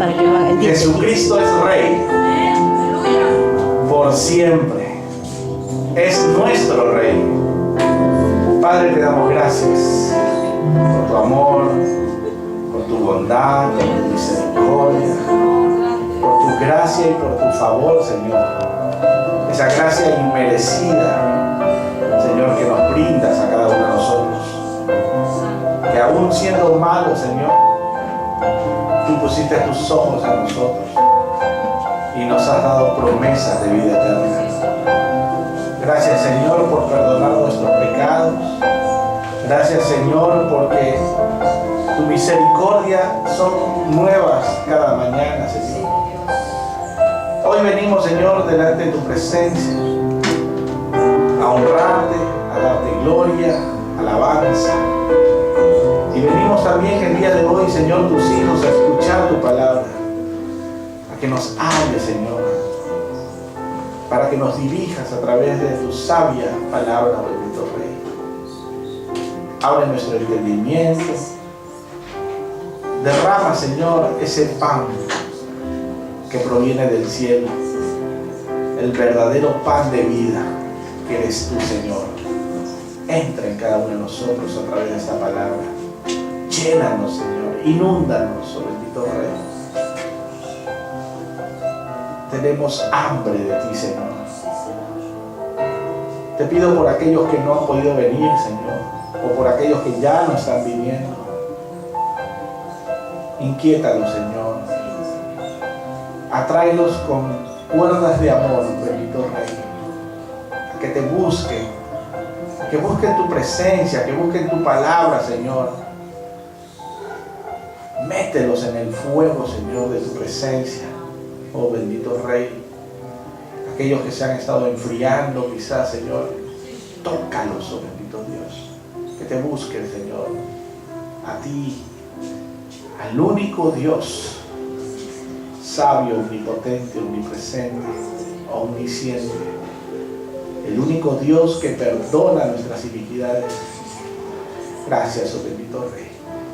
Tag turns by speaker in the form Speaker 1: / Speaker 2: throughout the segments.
Speaker 1: para que lo hagan.
Speaker 2: Jesucristo es Rey por siempre. Es nuestro Rey. Padre, te damos gracias por tu amor, por tu bondad, por tu misericordia, por tu gracia y por tu favor, Señor. Esa gracia inmerecida, Señor, que nos brindas a cada uno de nosotros. Que aún siendo malos, Señor, tú pusiste tus ojos en nosotros y nos has dado promesas de vida eterna. Gracias, Señor, por perdonar nuestros pecados. Gracias, Señor, porque tu misericordia son nuevas cada mañana, Señor. Hoy venimos, Señor, delante de tu presencia a honrarte, a darte gloria, alabanza. Y venimos también el día de hoy, Señor, tus hijos, a escuchar tu palabra, a que nos hables, Señor, para que nos dirijas a través de tu sabia palabra, bendito Rey. Abre nuestro entendimiento. Derrama, Señor, ese pan que proviene del cielo, el verdadero pan de vida que eres tú, Señor. Entra en cada uno de nosotros a través de esta palabra. Llénanos, Señor, inúndanos, oh bendito Rey. Tenemos hambre de ti, Señor. Te pido por aquellos que no han podido venir, Señor, o por aquellos que ya no están viniendo. Inquiétalos, Señor. Atráelos con cuerdas de amor, bendito Rey. A que te busquen, que busquen tu presencia, que busquen tu palabra, Señor. Mételos en el fuego, Señor, de tu presencia, oh bendito Rey. Aquellos que se han estado enfriando quizás, Señor, tócalos, oh bendito Dios. Que te busquen, Señor, a ti, al único Dios, sabio, omnipotente, omnipresente, omnisciente, el único Dios que perdona nuestras iniquidades. Gracias, oh bendito Rey.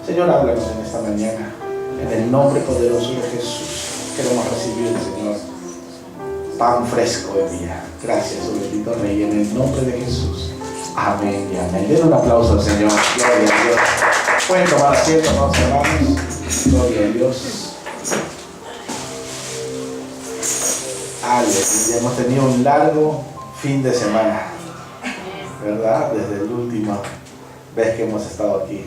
Speaker 2: Señor, háblanos en esta mañana, en el nombre poderoso de Jesús. Queremos recibir, Señor, pan fresco de día. Gracias, oh bendito Rey, en el nombre de Jesús. Amén y amén. Den un aplauso al Señor. Gloria a Dios. Pueden tomar asiento, ¿no, hermanos? Gloria a Dios. Aleluya. Hemos tenido un largo fin de semana, ¿verdad? Desde la última vez que hemos estado aquí.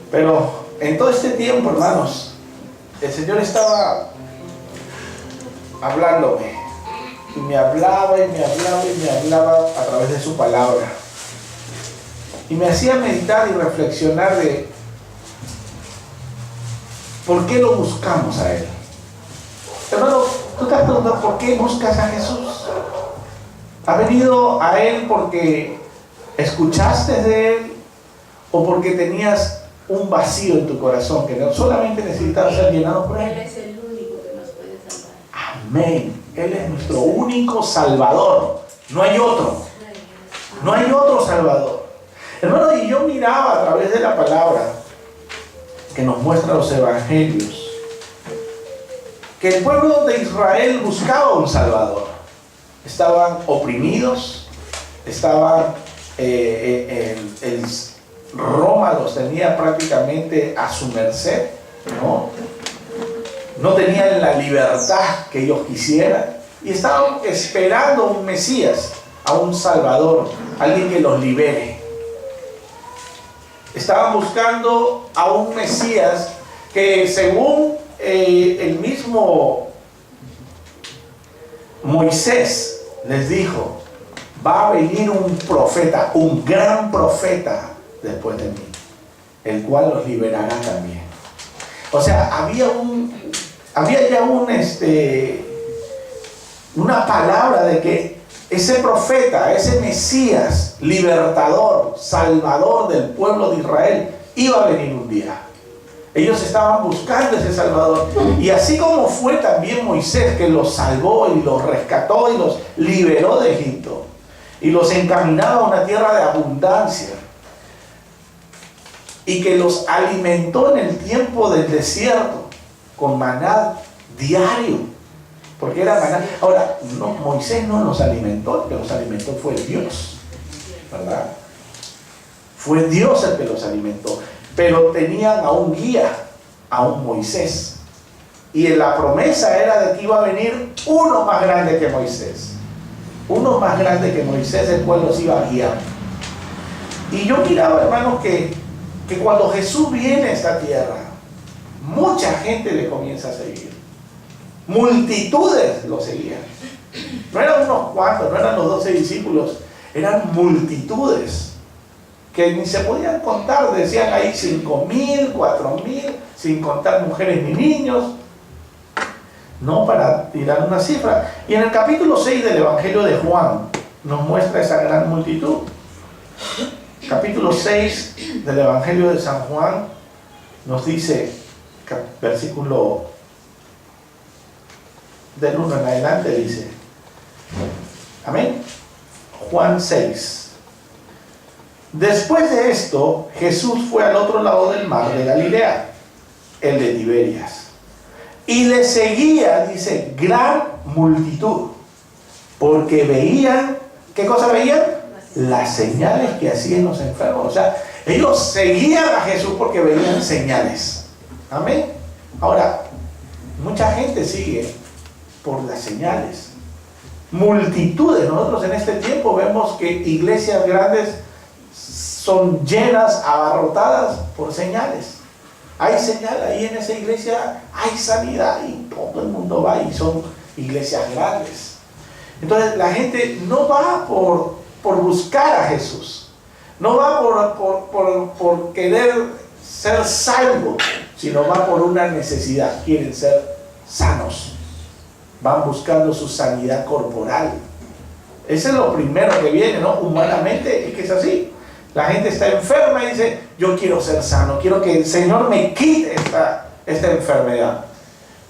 Speaker 2: Pero en todo este tiempo, hermanos, el Señor estaba hablándome. Y me hablaba y me hablaba y me hablaba a través de su palabra. Y me hacía meditar y reflexionar de ¿por qué lo buscamos a Él? Hermano, ¿tú te has preguntado por qué buscas a Jesús? ¿Has venido a Él porque escuchaste de Él o porque tenías un vacío en tu corazón que no solamente necesitabas ser llenado por Él?
Speaker 3: Él es el único que nos puede salvar.
Speaker 2: Amén. Él es nuestro único Salvador. No hay otro. No hay otro Salvador. Hermano, y yo miraba a través de la palabra que nos muestra los evangelios que el pueblo de Israel buscaba un Salvador. Estaban oprimidos, estaban Roma los tenía prácticamente a su merced, ¿no? No tenían la libertad que ellos quisieran y estaban esperando a un Mesías, a un Salvador, alguien que los libere. Estaban buscando a un Mesías que, según el mismo Moisés les dijo, va a venir un profeta, un gran profeta después de mí, el cual los liberará también. O sea, había ya una palabra de que ese profeta, ese Mesías, libertador, salvador del pueblo de Israel, iba a venir un día. Ellos estaban buscando ese Salvador. Y así como fue también Moisés, que los salvó y los rescató y los liberó de Egipto y los encaminaba a una tierra de abundancia y que los alimentó en el tiempo del desierto, con maná diario, porque era maná. Ahora, no, Moisés no los alimentó, el que los alimentó fue Dios, ¿verdad? Fue Dios el que los alimentó, pero tenían a un guía, a un Moisés, y la promesa era de que iba a venir uno más grande que Moisés, uno más grande que Moisés, el cual los iba a guiar. Y yo miraba, hermanos, que cuando Jesús viene a esta tierra, mucha gente le comienza a seguir. Multitudes lo seguían. No eran unos cuantos, no eran los 12 discípulos, eran multitudes que ni se podían contar. Decían ahí 5.000, 4.000, sin contar mujeres ni niños. No para tirar una cifra. Y en el capítulo 6 del Evangelio de Juan nos muestra esa gran multitud. Capítulo 6 del Evangelio de San Juan nos dice, versículo del 1 en adelante, dice, amén, Juan 6. Después de esto, Jesús fue al otro lado del mar de Galilea, el de Tiberias, y le seguía, dice, gran multitud, porque veían, ¿qué cosa veían? Las señales que hacían los enfermos. O sea, ellos seguían a Jesús porque veían señales. Amén. Ahora, mucha gente sigue por las señales. Multitudes. Nosotros en este tiempo vemos que iglesias grandes son llenas, abarrotadas por señales. Hay señal ahí en esa iglesia, hay sanidad y todo el mundo va y son iglesias grandes. Entonces la gente no va por buscar a Jesús, no va por querer ser salvo, sino va por una necesidad. Quieren ser sanos, van buscando su sanidad corporal. Ese es lo primero que viene, ¿no? Humanamente es que es así. La gente está enferma y dice, yo quiero ser sano, quiero que el Señor me quite esta enfermedad.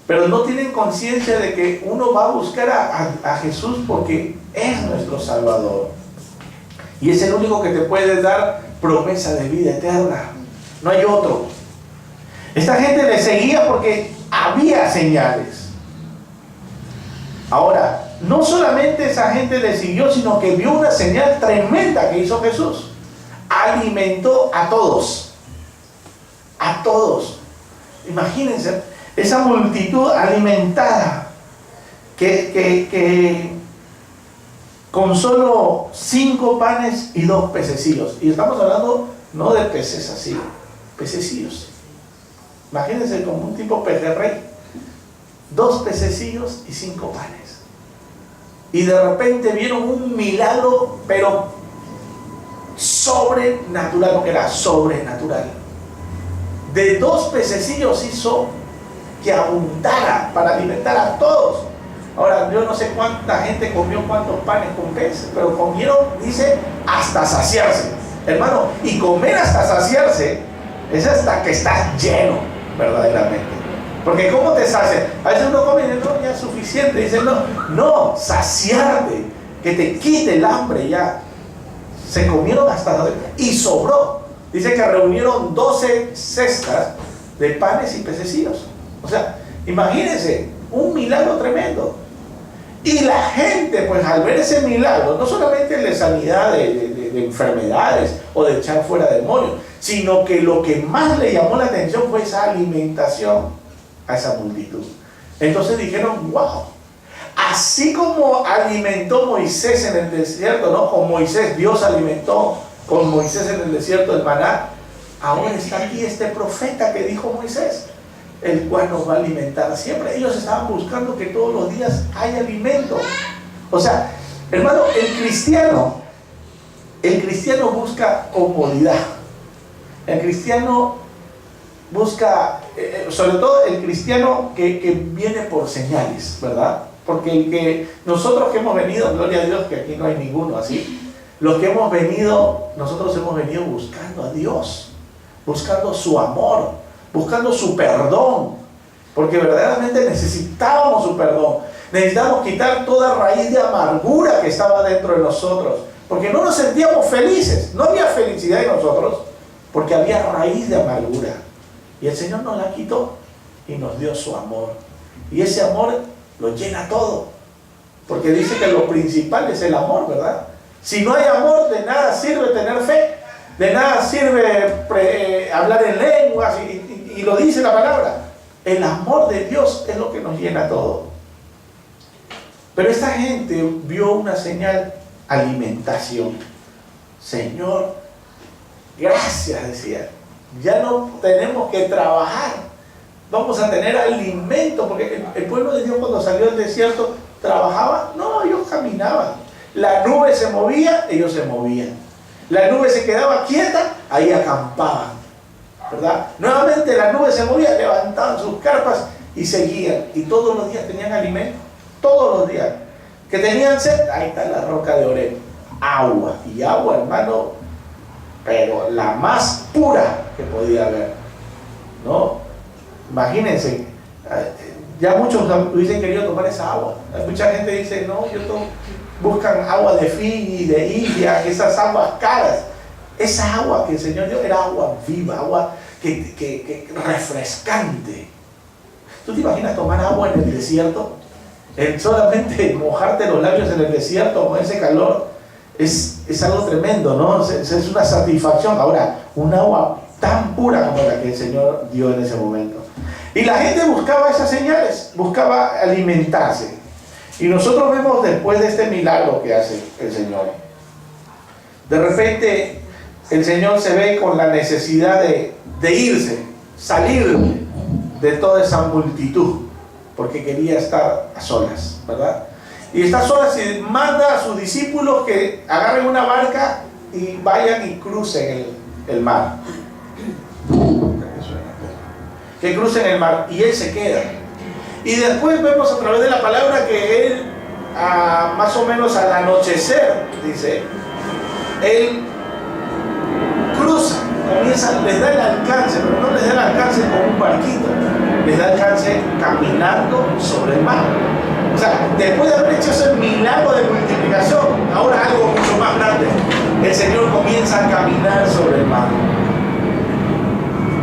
Speaker 2: Pero no tienen conciencia de que uno va a buscar a Jesús porque es nuestro Salvador. Y es el único que te puede dar promesa de vida eterna. No hay otro. Esta gente le seguía porque había señales. Ahora, no solamente esa gente le siguió, sino que vio una señal tremenda que hizo Jesús. Alimentó a todos. A todos. Imagínense, esa multitud alimentada que con solo 5 panes y 2 pececillos. Y estamos hablando no de peces así, pececillos. Imagínense como un tipo pejerrey. 2 pececillos y 5 panes. Y de repente vieron un milagro, pero sobrenatural, porque era sobrenatural. De 2 pececillos hizo que abundara para alimentar a todos. Ahora, yo no sé cuánta gente comió cuántos panes con peces, pero comieron, dice, hasta saciarse. Hermano, y comer hasta saciarse es hasta que estás lleno, verdaderamente. Porque ¿cómo te sacias? A veces uno come y dice, no, ya es suficiente. Dice, no, saciarte, que te quite el hambre ya. Se comieron hasta y sobró. Dice que reunieron 12 cestas de panes y pececillos. O sea, imagínense, un milagro tremendo. Y la gente, pues al ver ese milagro, no solamente de sanidad de enfermedades o de echar fuera demonios, sino que lo que más le llamó la atención fue esa alimentación a esa multitud. Entonces dijeron, wow, así como alimentó Moisés en el desierto, ¿no? Con Moisés, Dios alimentó con Moisés en el desierto el maná. Ahora está aquí este profeta que dijo Moisés, el cual nos va a alimentar siempre. Ellos estaban buscando que todos los días haya alimento. O sea, hermano, el cristiano busca comodidad. El cristiano busca, sobre todo el cristiano que viene por señales, ¿verdad? Porque nosotros que hemos venido, gloria a Dios que aquí no hay ninguno así, los que hemos venido, nosotros hemos venido buscando a Dios, buscando su amor, buscando su perdón, porque verdaderamente necesitábamos su perdón. Necesitamos quitar toda raíz de amargura que estaba dentro de nosotros, porque no nos sentíamos felices, no había felicidad en nosotros, porque había raíz de amargura. Y el Señor nos la quitó. y nos dio su amor. Y ese amor lo llena todo. Porque dice que lo principal es el amor, ¿verdad? Si no hay amor, de nada sirve tener fe. De nada sirve hablar en lenguas. Y lo dice la palabra. El amor de Dios es lo que nos llena todo. Pero esta gente vio una señal: alimentación. Señor, gracias, decía. Ya no tenemos que trabajar. Vamos a tener alimento. Porque el pueblo de Dios, cuando salió del desierto, ¿trabajaba? No, ellos caminaban. La nube se movía, ellos se movían. La nube se quedaba quieta, ahí acampaban, ¿verdad? Nuevamente la nube se movía, levantaban sus carpas y seguían. Y todos los días tenían alimento. Todos los días. Que tenían sed, ahí está la roca de Oreb. Agua. Y agua, hermano, pero la más pura que podía haber, ¿no? Imagínense, ya muchos hubiesen querido tomar esa agua. Mucha gente dice, no, buscan agua de Fiji, de India, esas aguas caras. Esa agua que el Señor dio era agua viva, agua que refrescante. ¿Tú te imaginas tomar agua en el desierto? Solamente mojarte los labios en el desierto con ese calor es algo tremendo, ¿no? Es una satisfacción. Ahora, un agua tan pura como la que el Señor dio en ese momento. Y la gente buscaba esas señales, buscaba alimentarse. Y nosotros vemos después de este milagro que hace el Señor, de repente el Señor se ve con la necesidad de irse, salir de toda esa multitud, porque quería estar a solas, ¿verdad? Y está a solas y manda a sus discípulos que agarren una barca y vayan y crucen el mar. Que crucen el mar, y Él se queda. Y después vemos a través de la palabra que Él, más o menos al anochecer, dice, Él cruza, les da el alcance, pero no les da el alcance con un barquito, les da alcance caminando sobre el mar. O sea, después de haber hecho ese milagro de multiplicación, ahora algo mucho más grande, el Señor comienza a caminar sobre el mar.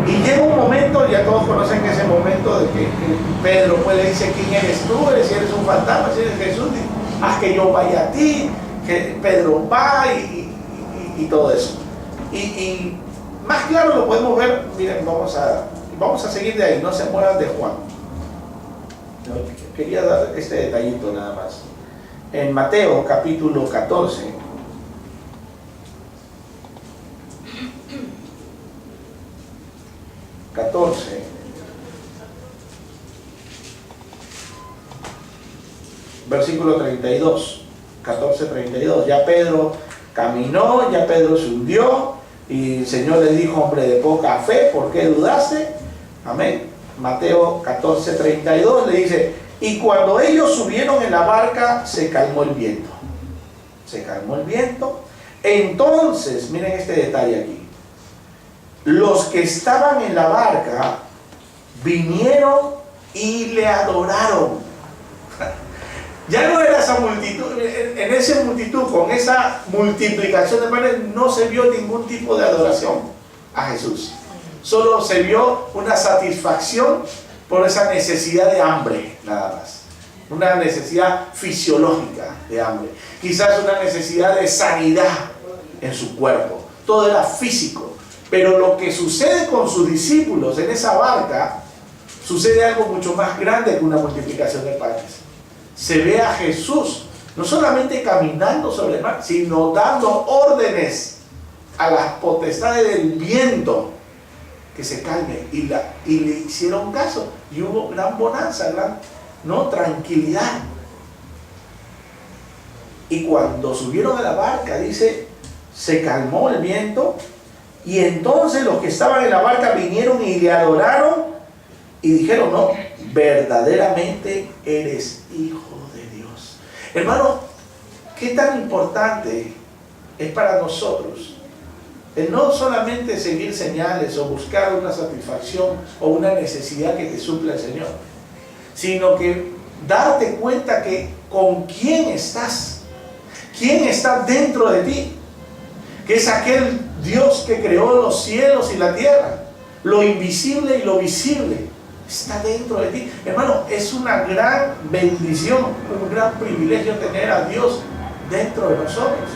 Speaker 2: Y llega un momento, ya todos conocen ese momento de que Pedro pues le dice, ¿quién eres tú? Si eres un fantasma, si eres Jesús, haz que yo vaya a ti. Que Pedro va y todo eso. Y más claro lo podemos ver, miren, vamos a seguir de ahí, no se muevan de Juan. Quería dar este detallito nada más. En Mateo capítulo 14, versículo 32, 14:32. Ya Pedro caminó, ya Pedro se hundió, y el Señor le dijo, hombre de poca fe, ¿por qué dudaste? Amén. Mateo 14:32 le dice, y cuando ellos subieron en la barca, se calmó el viento. Se calmó el viento. Entonces, miren este detalle aquí. Los que estaban en la barca vinieron y le adoraron. Ya no era esa multitud, en esa multitud, con esa multiplicación de panes, no se vio ningún tipo de adoración a Jesús. Solo se vio una satisfacción por esa necesidad de hambre, nada más. Una necesidad fisiológica de hambre. Quizás una necesidad de sanidad en su cuerpo. Todo era físico. Pero lo que sucede con sus discípulos en esa barca, sucede algo mucho más grande que una multiplicación de panes. Se ve a Jesús no solamente caminando sobre el mar, sino dando órdenes a las potestades del viento que se calme, y le hicieron caso, y hubo gran bonanza, gran tranquilidad. Y cuando subieron a la barca, dice, se calmó el viento, y entonces los que estaban en la barca vinieron y le adoraron y dijeron, no, verdaderamente eres hijo de Dios. Hermano, qué tan importante es para nosotros el no solamente seguir señales o buscar una satisfacción o una necesidad que te supla el Señor, sino que darte cuenta que con quién estás, quién está dentro de ti, que es aquel Dios que creó los cielos y la tierra, lo invisible y lo visible. está dentro de ti. Hermano, es una gran bendición, un gran privilegio tener a Dios dentro de nosotros.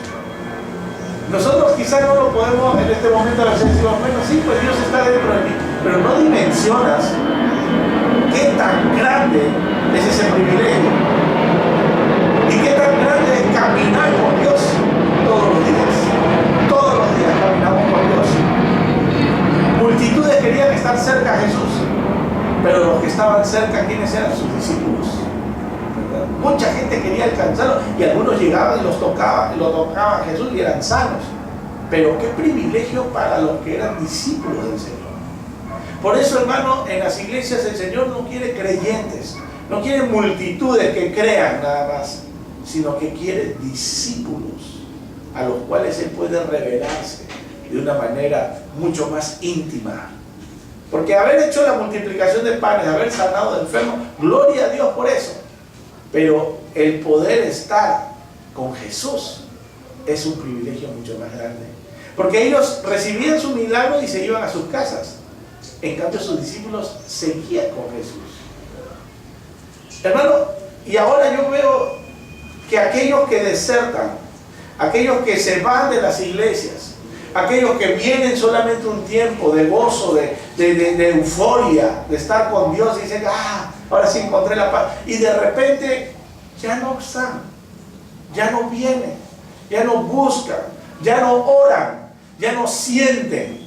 Speaker 2: Nosotros quizás no lo podemos en este momento a veces decimos, bueno, sí, pues Dios está dentro de mí, pero no dimensionas qué tan grande es ese privilegio y qué tan grande es caminar con Dios todos los días. Todos los días caminamos con Dios. Multitudes querían estar cerca de Jesús, pero los que estaban cerca, ¿quiénes eran? Sus discípulos. ¿Verdad? Mucha gente quería alcanzarlo y algunos llegaban y lo tocaban a Jesús y eran sanos. Pero qué privilegio para los que eran discípulos del Señor. Por eso, hermano, en las iglesias el Señor no quiere creyentes, no quiere multitudes que crean nada más, sino que quiere discípulos a los cuales Él puede revelarse de una manera mucho más íntima. Porque haber hecho la multiplicación de panes, haber sanado de enfermos, gloria a Dios por eso. Pero el poder estar con Jesús es un privilegio mucho más grande. Porque ellos recibían su milagro y se iban a sus casas. En cambio, sus discípulos seguían con Jesús. Hermano, y ahora yo veo que aquellos que desertan, aquellos que se van de las iglesias, aquellos que vienen solamente un tiempo de gozo, de euforia, de estar con Dios y dicen, ahora sí encontré la paz, y de repente ya no están, ya no vienen, ya no buscan, ya no oran, ya no sienten.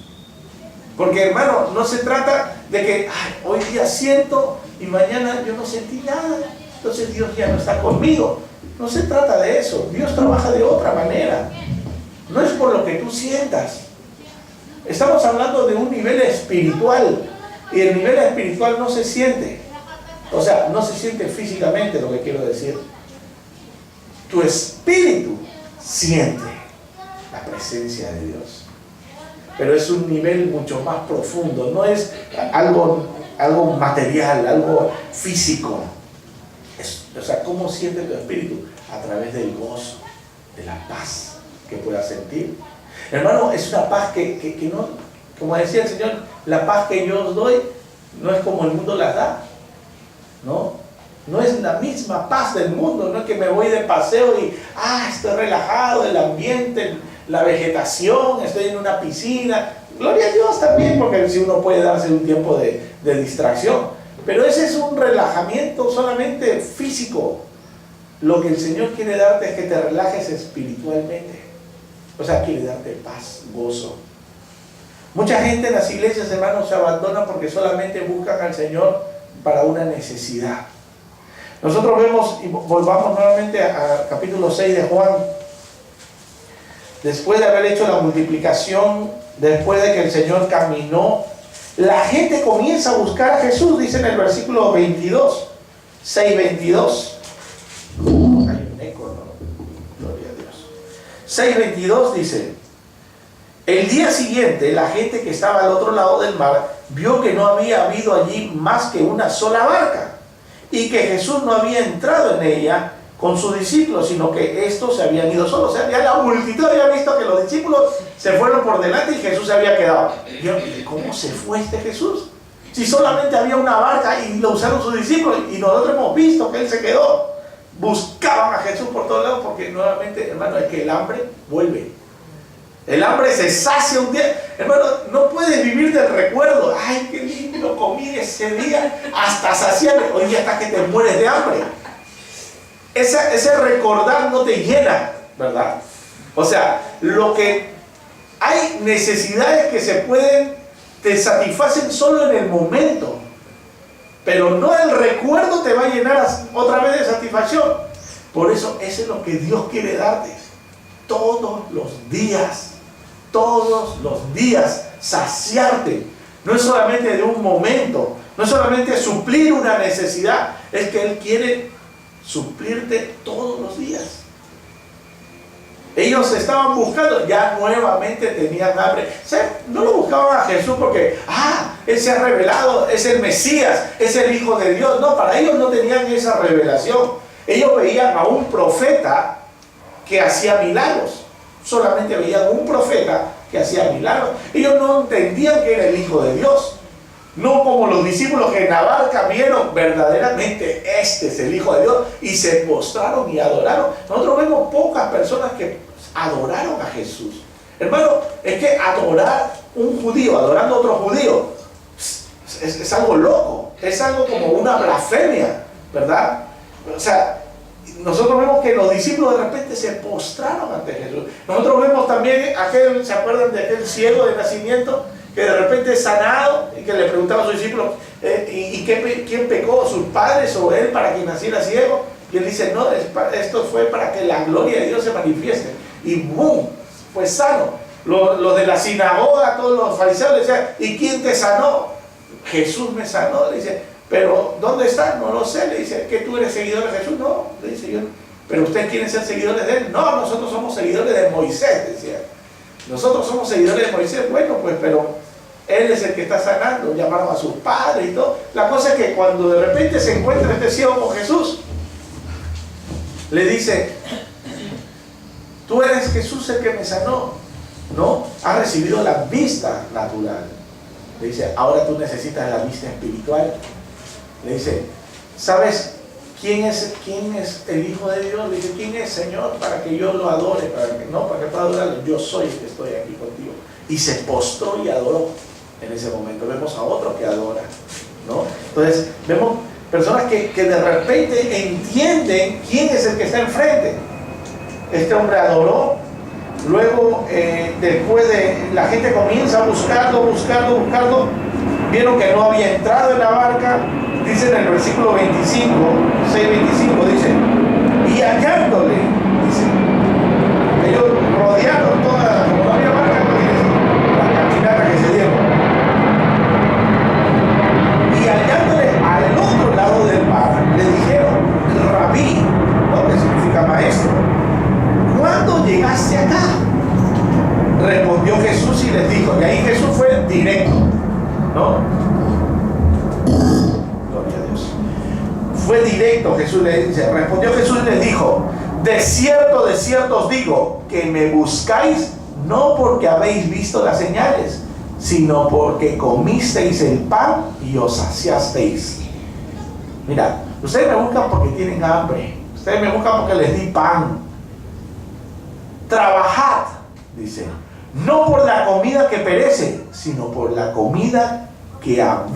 Speaker 2: Porque, hermano, no se trata de que hoy día siento y mañana yo no sentí nada, entonces Dios ya no está conmigo. No se trata de eso. Dios trabaja de otra manera. No es por lo que tú sientas. Estamos hablando de un nivel espiritual. Y el nivel espiritual no se siente. O sea, no se siente físicamente, lo que quiero decir. Tu espíritu siente la presencia de Dios. Pero es un nivel mucho más profundo. No es algo material, algo físico. O sea, ¿cómo siente tu espíritu? A través del gozo, de la paz que puedas sentir. Hermano, es una paz que no, como decía el Señor, la paz que yo os doy no es como el mundo las da. No es la misma paz del mundo. No es que me voy de paseo y estoy relajado, el ambiente, la vegetación, estoy en una piscina. Gloria a Dios también, porque si uno puede darse un tiempo de distracción. Pero ese es un relajamiento solamente físico. Lo que el Señor quiere darte es que te relajes espiritualmente. O sea, quiere darte paz, gozo. Mucha gente en las iglesias, hermanos, se abandona porque solamente buscan al Señor para una necesidad. Nosotros vemos, y volvamos nuevamente al capítulo 6 de Juan. Después de haber hecho la multiplicación, después de que el Señor caminó, la gente comienza a buscar a Jesús, dice en el versículo 22, 6:22. Hay un eco, ¿no? Gloria a Dios. 6:22 dice: el día siguiente, la gente que estaba al otro lado del mar vio que no había habido allí más que una sola barca y que Jesús no había entrado en ella con sus discípulos, sino que estos se habían ido solos. O sea, ya la multitud había visto que los discípulos se fueron por delante y Jesús se había quedado. Y yo, ¿cómo se fue este Jesús? Si solamente había una barca y lo usaron sus discípulos, y nosotros hemos visto que Él se quedó. Buscaban a Jesús por todos lados, porque nuevamente, hermano, es que el hambre vuelve. El hambre se sacia un día. Hermano, no puedes vivir del recuerdo. Ay, qué lindo comí ese día, hasta saciarme. Hoy día hasta que te mueres de hambre. Ese recordar no te llena, ¿verdad? O sea, lo que hay necesidades que te satisfacen solo en el momento, pero no el recuerdo te va a llenar otra vez de satisfacción. Por eso es lo que Dios quiere darte todos los días, saciarte. No es solamente de un momento, no es solamente suplir una necesidad, es que Él quiere suplirte todos los días. Ellos estaban buscando, ya nuevamente tenían hambre. O sea, no lo buscaban a Jesús porque, Él se ha revelado, es el Mesías, es el Hijo de Dios. No, para ellos no tenían esa revelación. Ellos veían a un profeta que hacía milagros. Solamente veían a un profeta que hacía milagros. Ellos no entendían que era el Hijo de Dios. No como los discípulos que en la barca vieron verdaderamente este es el Hijo de Dios y se postraron y adoraron. Nosotros vemos pocas personas que adoraron a Jesús. Hermano, es que adorar un judío, adorando a otro judío, es algo loco, es algo como una blasfemia, ¿verdad? O sea, nosotros vemos que los discípulos de repente se postraron ante Jesús. Nosotros vemos también ¿se acuerdan de aquel ciego de nacimiento que de repente es sanado y que le preguntaba a sus discípulos ¿quién pecó, sus padres o él para que naciera ciego? Y él dice, no, esto fue para que la gloria de Dios se manifieste. Y ¡boom! Fue sano. Los de la sinagoga, todos los fariseos le decían, ¿y quién te sanó? Jesús me sanó, le dice, pero ¿dónde está? No lo sé, le dice, ¿que tú eres seguidor de Jesús? No, le dice yo, ¿pero ustedes quieren ser seguidores de él? No, nosotros somos seguidores de Moisés, decía. Nosotros somos seguidores de Moisés, bueno, pues, pero él es el que está sanando, llamaron a sus padres y todo. La cosa es que cuando de repente se encuentra este ciego con Jesús, le dice, tú eres Jesús el que me sanó, ¿no? Has recibido la vista natural. Le dice, ahora tú necesitas la vista espiritual. Le dice, ¿sabes quién es el Hijo de Dios? Le dice, ¿quién es, Señor? Para que yo lo adore, para que pueda adorarlo. Yo soy el que estoy aquí contigo. Y se postró y adoró. En ese momento vemos a otro que adora, ¿no? Entonces vemos personas que de repente entienden quién es el que está enfrente. Este hombre adoró. Luego, después la gente comienza a buscarlo, vieron que no había entrado en la barca. Dice en el versículo 25, 6:25, dice, y hallándole, dice, ellos rodearon toda, como no había barca, la caminata que se dieron. Y hallándole al otro lado del mar, le dijeron, Rabí, ¿no? Que significa maestro, ¿cuándo llegaste acá? Respondió Jesús y les dijo, y ahí Jesús fue directo, ¿no? Gloria a Dios. Fue directo, Jesús le dice, respondió Jesús y les dijo, de cierto os digo, que me buscáis no porque habéis visto las señales, sino porque comisteis el pan y os saciasteis. Mira, ustedes me buscan porque tienen hambre, ustedes me buscan porque les di pan. Trabajad, dice, no por la comida que perece, sino por la comida que a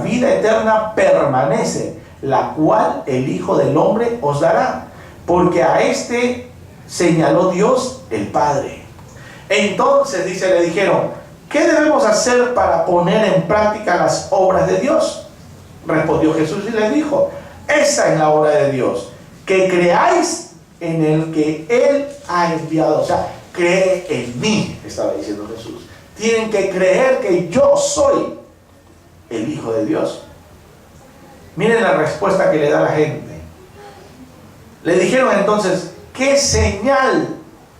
Speaker 2: vida eterna permanece, la cual el Hijo del Hombre os dará, porque a este señaló Dios el Padre. Entonces, dice, le dijeron, ¿qué debemos hacer para poner en práctica las obras de Dios? Respondió Jesús y les dijo, esa es la obra de Dios, que creáis en el que Él ha enviado. O sea, cree en mí, estaba diciendo Jesús. Tienen que creer que yo soy el Hijo de Dios. Miren la respuesta que le da la gente. Le dijeron entonces, ¿qué señal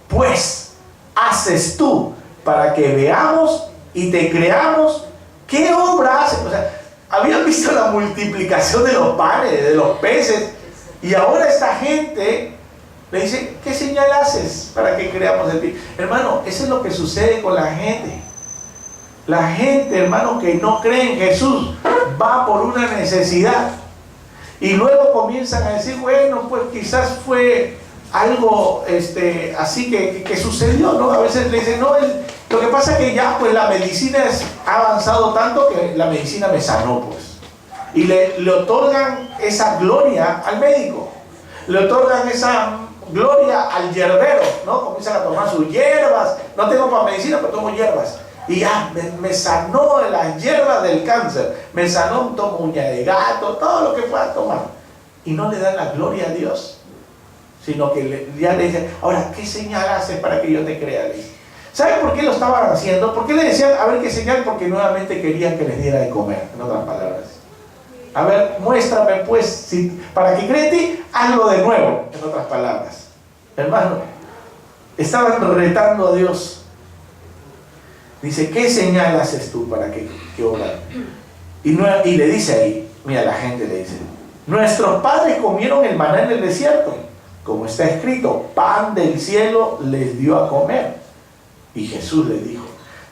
Speaker 2: pues haces tú para que veamos y te creamos? ¿Qué obra haces? O sea, habían visto la multiplicación de los panes, de los peces, y ahora esta gente le dice, ¿qué señal haces para que creamos en ti? Hermano, eso es lo que sucede con la gente. La gente, hermano, que no cree en Jesús, va por una necesidad. Y luego comienzan a decir, bueno, pues quizás fue algo así que sucedió, ¿no? A veces le dicen, no, lo que pasa es que ya pues la medicina ha avanzado tanto que la medicina me sanó, pues. Y le otorgan esa gloria al médico. Le otorgan esa gloria al hierbero, ¿no? Comienzan a tomar sus hierbas. No tengo para medicina, pero tomo hierbas. Y ya me sanó de las hierbas del cáncer. Me sanó, tomo uña de gato, todo lo que pueda tomar. Y no le dan la gloria a Dios, sino que ya le dicen, ahora, ¿qué señal haces para que yo te crea? ¿Saben por qué lo estaban haciendo? ¿Por qué le decían, a ver qué señal? Porque nuevamente querían que les diera de comer, en otras palabras. A ver, muéstrame pues, para que cree en ti, hazlo de nuevo, en otras palabras. Hermano, estaban retando a Dios. Dice, ¿qué señal haces tú para que obrar? Y le dice ahí, mira, la gente le dice, nuestros padres comieron el maná en el desierto, como está escrito, pan del cielo les dio a comer. Y Jesús les dijo,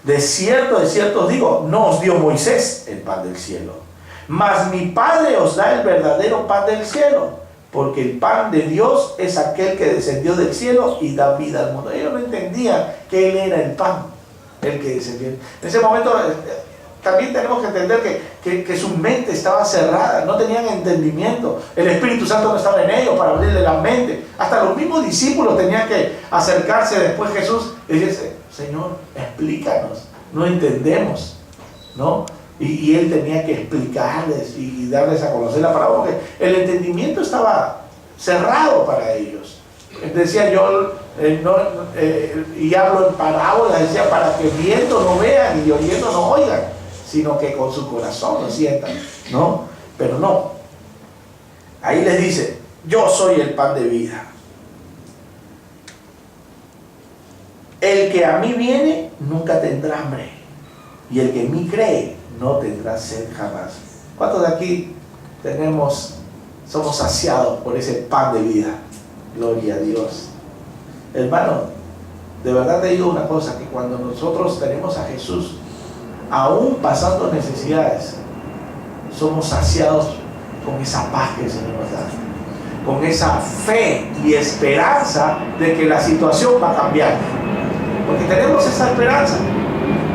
Speaker 2: de cierto os digo, no os dio Moisés el pan del cielo, mas mi Padre os da el verdadero pan del cielo, porque el pan de Dios es aquel que descendió del cielo y da vida al mundo. Ellos no entendían que Él era el pan, el que descendió. En ese momento también tenemos que entender que su mente estaba cerrada, no tenían entendimiento. El Espíritu Santo no estaba en ellos para abrirle la mente. Hasta los mismos discípulos tenían que acercarse después a Jesús y decirse: Señor, explícanos, no entendemos, ¿no? Y Él tenía que explicarles y darles a conocer la palabra, porque el entendimiento estaba cerrado para ellos. Decía yo, y hablo en parábolas, decía, para que viendo no vean y oyendo no oigan, sino que con su corazón lo sientan, ¿no? Pero no. Ahí les dice: yo soy el pan de vida. El que a mí viene nunca tendrá hambre, y el que en mí cree no tendrá sed jamás. ¿Cuántos de aquí somos saciados por ese pan de vida? Gloria a Dios. Hermano, de verdad te digo una cosa, que cuando nosotros tenemos a Jesús, aún pasando necesidades, somos saciados con esa paz que el Señor nos da, con esa fe y esperanza de que la situación va a cambiar, porque tenemos esa esperanza.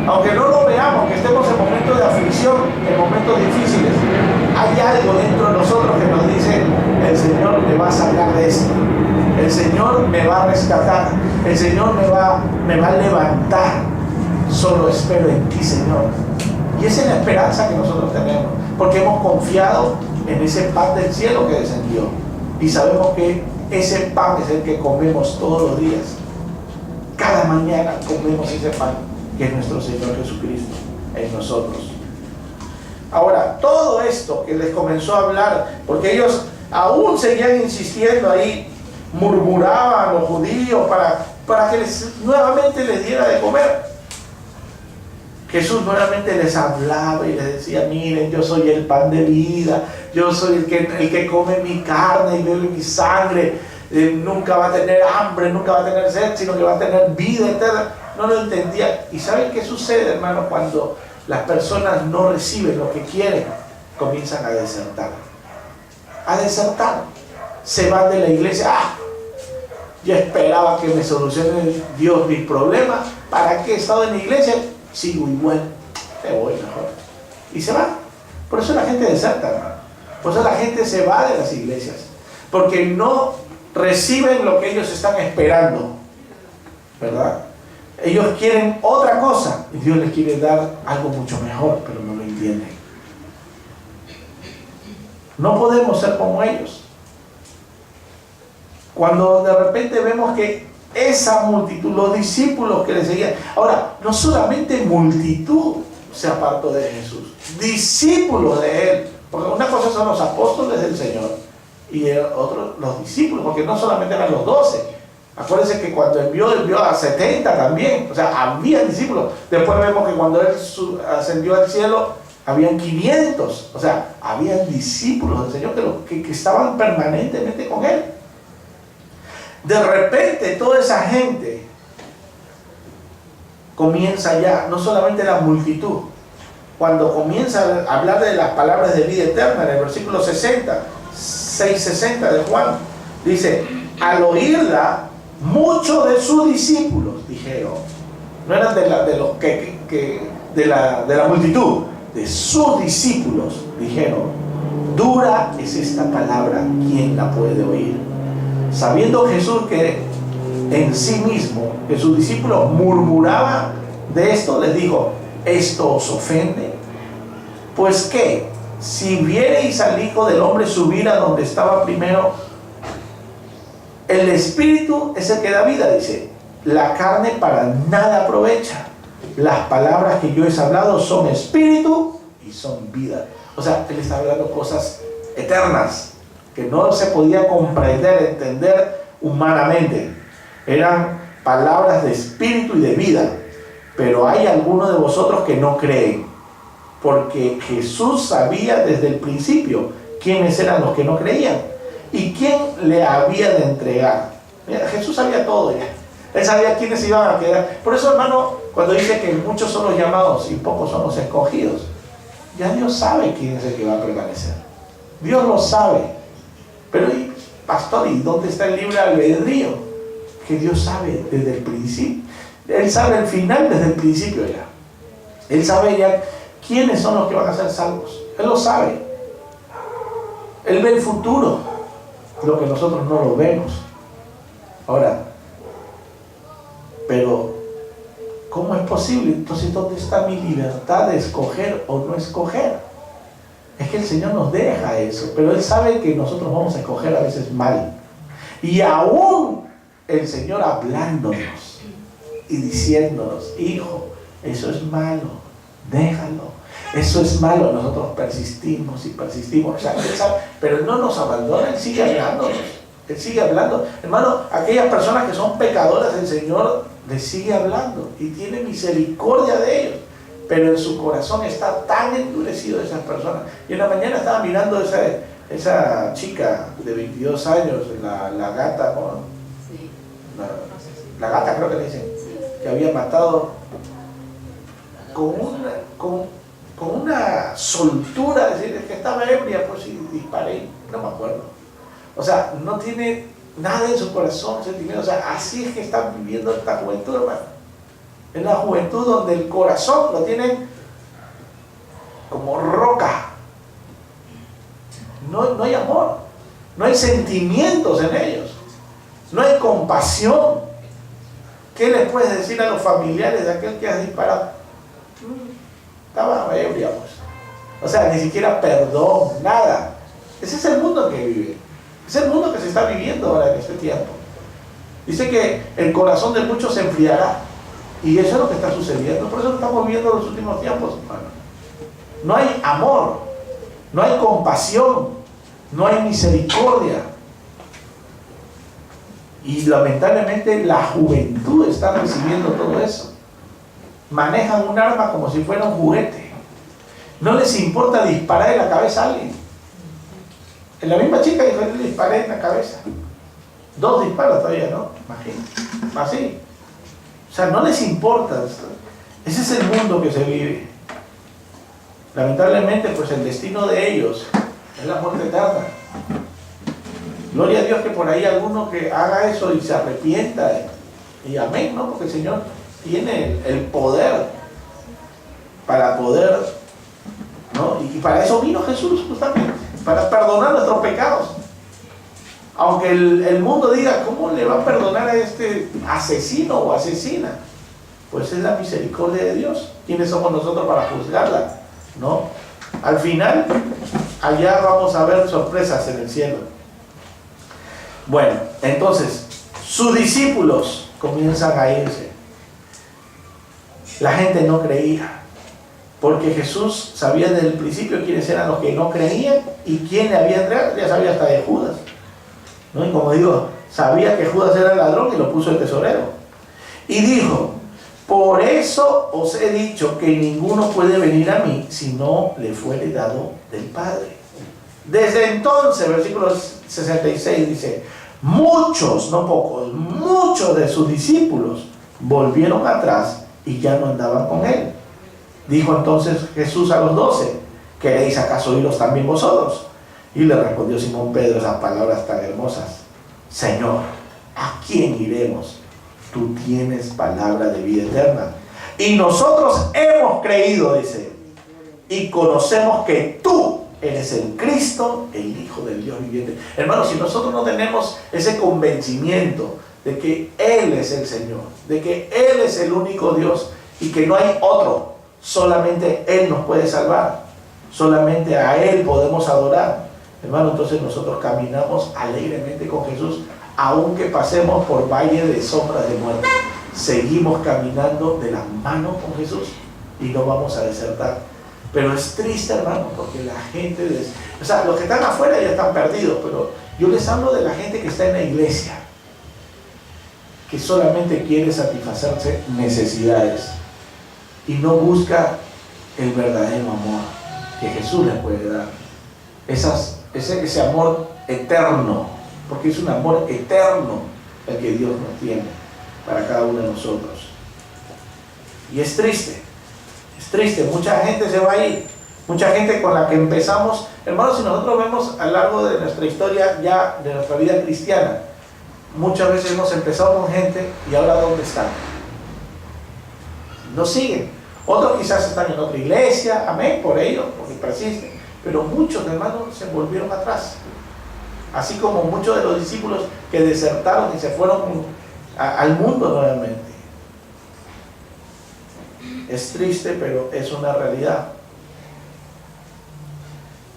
Speaker 2: Aunque no lo veamos, que estemos en momentos de aflicción, en momentos difíciles, hay algo dentro de nosotros que nos dice: el Señor me va a sacar de esto, el Señor me va a rescatar, el Señor me va a levantar. Solo espero en ti, Señor. Y esa es la esperanza que nosotros tenemos, porque hemos confiado en ese pan del cielo que descendió, y sabemos que ese pan es el que comemos todos los días. Cada mañana comemos ese pan, que es nuestro Señor Jesucristo en nosotros. Ahora, todo esto que les comenzó a hablar, porque ellos aún seguían insistiendo ahí, murmuraban los judíos para que nuevamente les diera de comer. Jesús nuevamente les hablaba y les decía: miren, yo soy el pan de vida, yo soy el que come mi carne y bebe mi sangre, nunca va a tener hambre, nunca va a tener sed, sino que va a tener vida eterna. No lo entendía. ¿Y saben qué sucede, hermano? Cuando las personas no reciben lo que quieren, comienzan a desertar. Se van de la iglesia. Yo esperaba que me solucione Dios mis problemas. ¿Para qué he estado en la iglesia? Sigo igual, te voy mejor. Y se va. Por eso la gente deserta, hermano. Por eso la gente se va de las iglesias, porque no reciben lo que ellos están esperando, ¿verdad? Ellos quieren otra cosa y Dios les quiere dar algo mucho mejor, pero no lo entienden. No podemos ser como ellos. Cuando de repente vemos que esa multitud, los discípulos que le seguían, ahora, no solamente multitud se apartó de Jesús, discípulos de Él, porque una cosa son los apóstoles del Señor y otros los discípulos, porque no solamente eran los 12. Acuérdense que cuando envió a 70 también, o sea, había discípulos. Después vemos que cuando Él ascendió al cielo, habían 500, o sea, habían discípulos del Señor que estaban permanentemente con Él. De repente toda esa gente comienza ya, no solamente la multitud, cuando comienza a hablar de las palabras de vida eterna, en el versículo 6:60 de Juan, dice: al oírla, muchos de sus discípulos dijeron, no eran de la multitud, de sus discípulos dijeron: dura es esta palabra, ¿quién la puede oír? Sabiendo Jesús que en sí mismo, que sus discípulos murmuraban de esto, les dijo: ¿esto os ofende? Pues qué, si viereis al Hijo del Hombre subir a donde estaba primero, el Espíritu es el que da vida, dice, la carne para nada aprovecha. Las palabras que yo he hablado son espíritu y son vida. O sea, Él está hablando cosas eternas que no se podía comprender, entender humanamente. Eran palabras de espíritu y de vida. Pero hay algunos de vosotros que no creen, porque Jesús sabía desde el principio quiénes eran los que no creían y quién le había de entregar. Mira, Jesús sabía todo ya. Él sabía quiénes iban a quedar. Por eso, hermano, Cuando dice que muchos son los llamados y pocos son los escogidos, ya Dios sabe quién es el que va a prevalecer. Dios lo sabe. Pero, pastor, ¿y dónde está el libre albedrío? Que Dios sabe desde el principio. Él sabe el final desde el principio ya. Él sabe ya quiénes son los que van a ser salvos. Él lo sabe. Él ve el futuro, lo que nosotros no lo vemos. Ahora, pero ¿cómo es posible? Entonces, ¿dónde está mi libertad de escoger o no escoger? Es que el Señor nos deja eso, pero Él sabe que nosotros vamos a escoger a veces mal. Y aún el Señor hablándonos y diciéndonos, hijo, eso es malo, déjalo, eso es malo. Nosotros persistimos y persistimos, o sea, Él sabe, pero no nos abandona, Él sigue hablándonos, Él sigue hablando. Hermano, aquellas personas que son pecadoras, el Señor les sigue hablando y tiene misericordia de ellos, pero en su corazón está tan endurecido de esas personas. Y en la mañana estaba mirando esa chica de 22 años, la gata, ¿no?
Speaker 3: Sí.
Speaker 2: La gata creo que le dicen, que había matado con una soltura, es decir, que estaba ebria, pues y disparé, no me acuerdo. O sea, no tiene nada en su corazón, sentimiento. O sea, así es que están viviendo esta juventud, hermano. Es la juventud donde el corazón lo tienen como roca. No hay amor, no hay sentimientos en ellos, no hay compasión. ¿Qué les puedes decir a los familiares de aquel que has disparado? Estaba ebria, pues. O sea, ni siquiera perdón, nada. Ese es el mundo que vive. Es el mundo que se está viviendo ahora en este tiempo. Dice que el corazón de muchos se enfriará. Y eso es lo que está sucediendo. Por eso estamos viviendo los últimos tiempos, hermano. No hay amor, no hay compasión, no hay misericordia. Y lamentablemente la juventud está recibiendo todo eso. Manejan un arma como si fuera un juguete. No les importa disparar en la cabeza a alguien. En la misma chica dijo, yo le disparé en la cabeza. 2 disparos todavía, ¿no? Imagínate. Así. O sea, no les importa. Ese es el mundo que se vive. Lamentablemente, pues el destino de ellos es la muerte eterna. Gloria a Dios que por ahí alguno que haga eso y se arrepienta. Y amén, ¿no? Porque el Señor tiene el poder para poder, ¿no? Y para eso vino Jesús justamente, para perdonar nuestros pecados. Aunque el mundo diga, ¿cómo le va a perdonar a este asesino o asesina? Pues es la misericordia de Dios. ¿Quiénes somos nosotros para juzgarla? ¿No? Al final, allá vamos a ver sorpresas en el cielo. Bueno, entonces, sus discípulos comienzan a irse. La gente no creía, porque Jesús sabía desde el principio quiénes eran los que no creían y quién le había entregado. Ya sabía hasta de Judas, ¿no? Y como digo, sabía que Judas era el ladrón y lo puso el tesorero. Y dijo, por eso os he dicho que ninguno puede venir a mí si no le fuere dado del Padre. Desde entonces, versículo 66 dice, muchos, no pocos, muchos de sus discípulos volvieron atrás y ya no andaban con él. Dijo entonces Jesús a los 12, ¿queréis acaso iros también vosotros? Y le respondió Simón Pedro esas palabras tan hermosas, Señor, ¿a quién iremos? Tú tienes palabra de vida eterna. Y nosotros hemos creído, dice, y conocemos que tú eres el Cristo, el Hijo del Dios viviente. Hermanos, si nosotros no tenemos ese convencimiento de que Él es el Señor, de que Él es el único Dios y que no hay otro, solamente Él nos puede salvar, solamente a Él podemos adorar, hermano, entonces nosotros caminamos alegremente con Jesús, aunque pasemos por valle de sombras de muerte, seguimos caminando de la mano con Jesús y no vamos a desertar. Pero es triste, hermano, porque la gente, o sea, los que están afuera ya están perdidos, pero yo les hablo de la gente que está en la iglesia, que solamente quiere satisfacerse necesidades y no busca el verdadero amor que Jesús les puede dar. Ese amor eterno, porque es un amor eterno el que Dios nos tiene para cada uno de nosotros. Y es triste, mucha gente se va a ir, mucha gente con la que empezamos. Hermanos, si nosotros vemos a lo largo de nuestra historia, ya de nuestra vida cristiana, muchas veces hemos empezado con gente y ahora ¿dónde están? No siguen. Otros quizás están en otra iglesia, amén, por ello, porque persisten. Pero muchos, hermanos, se volvieron atrás. Así como muchos de los discípulos que desertaron y se fueron al mundo nuevamente. Es triste, pero es una realidad.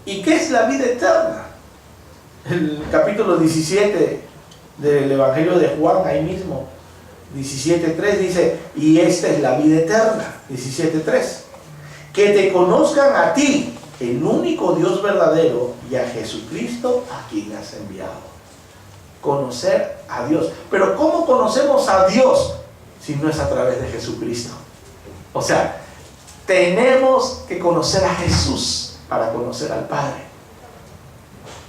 Speaker 2: ¿Y qué es la vida eterna? El capítulo 17 del Evangelio de Juan, ahí mismo, 17:3 dice, y esta es la vida eterna, 17:3, que te conozcan a ti, el único Dios verdadero, y a Jesucristo a quien has enviado. Conocer a Dios. Pero ¿cómo conocemos a Dios si no es a través de Jesucristo? O sea, tenemos que conocer a Jesús para conocer al Padre.